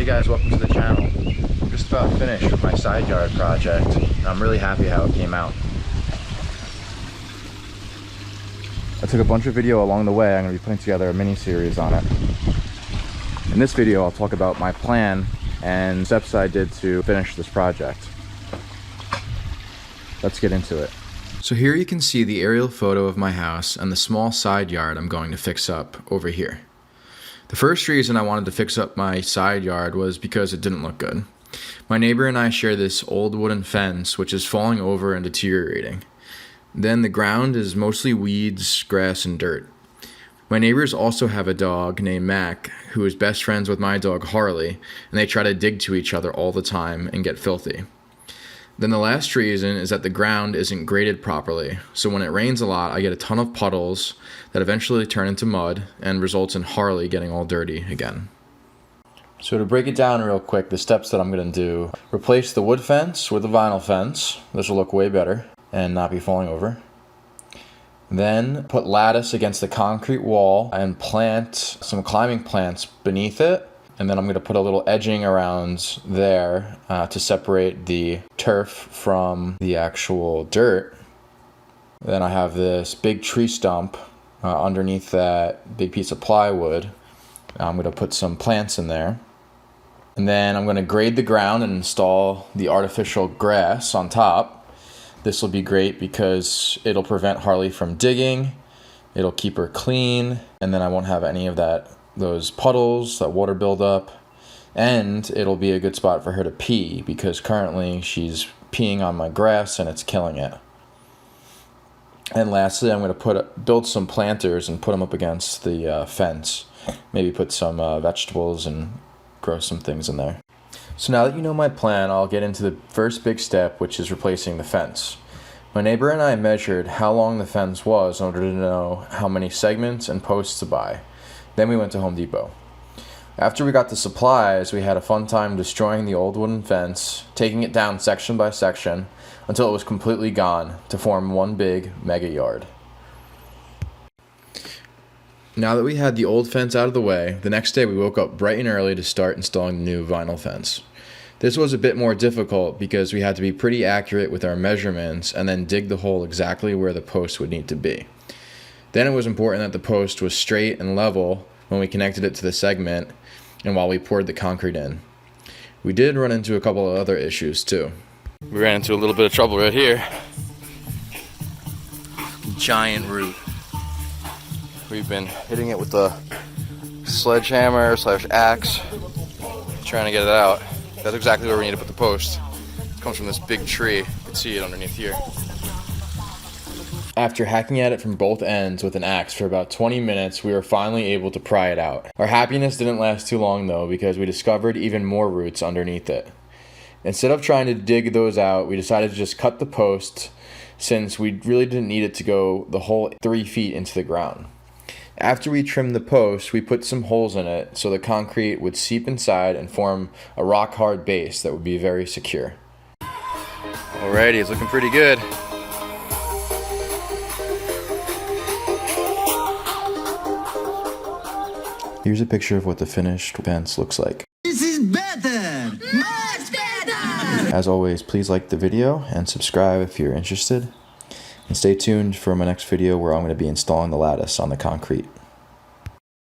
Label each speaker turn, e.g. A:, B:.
A: Hey guys, welcome to the channel. I'm just about finished with my side yard project. I'm really happy how it came out. I took a bunch of video along the way. I'm going to be putting together a mini series on it. In this video, I'll talk about my plan and steps I did to finish this project. Let's get into it. So here you can see the aerial photo of my house and the small side yard I'm going to fix up over here. The first reason I wanted to fix up my side yard was because it didn't look good. My neighbor and I share this old wooden fence which is falling over and deteriorating. Then the ground is mostly weeds, grass, and dirt. My neighbors also have a dog named Mac who is best friends with my dog Harley, and they try to dig to each other all the time and get filthy. Then the last reason is that the ground isn't graded properly, so when it rains a lot I get a ton of puddles that eventually turn into mud and results in Harley getting all dirty again. So to break it down real quick, the steps that I'm going to do: replace the wood fence with a vinyl fence. This will look way better and not be falling over. Then put lattice against the concrete wall and plant some climbing plants beneath it. And then I'm going to put a little edging around there to separate the turf from the actual dirt. Then I have this big tree stump underneath that big piece of plywood. I'm going to put some plants in there. And then I'm going to grade the ground and install the artificial grass on top. This will be great because it'll prevent Harley from digging, it'll keep her clean, and then I won't have any of those puddles, that water buildup, and it'll be a good spot for her to pee because currently she's peeing on my grass and it's killing it. And lastly, I'm going to build some planters and put them up against the fence. Maybe put some vegetables and grow some things in there. So now that you know my plan, I'll get into the first big step, which is replacing the fence. My neighbor and I measured how long the fence was in order to know how many segments and posts to buy. Then we went to Home Depot. After we got the supplies, we had a fun time destroying the old wooden fence, taking it down section by section until it was completely gone to form one big mega yard. Now that we had the old fence out of the way, the next day we woke up bright and early to start installing the new vinyl fence. This was a bit more difficult because we had to be pretty accurate with our measurements and then dig the hole exactly where the post would need to be. Then it was important that the post was straight and level when we connected it to the segment and while we poured the concrete in. We did run into a couple of other issues too. We ran into a little bit of trouble right here. Giant root. We've been hitting it with the sledgehammer / axe, trying to get it out. That's exactly where we need to put the post. It comes from this big tree. You can see it underneath here. After hacking at it from both ends with an axe for about 20 minutes, we were finally able to pry it out. Our happiness didn't last too long though, because we discovered even more roots underneath it. Instead of trying to dig those out, we decided to just cut the post since we really didn't need it to go the whole 3 feet into the ground. After we trimmed the post, we put some holes in it so the concrete would seep inside and form a rock-hard base that would be very secure. Alrighty, it's looking pretty good. Here's a picture of what the finished fence looks like.
B: This is better! Much better!
A: As always, please like the video and subscribe if you're interested. And stay tuned for my next video where I'm going to be installing the lattice on the concrete.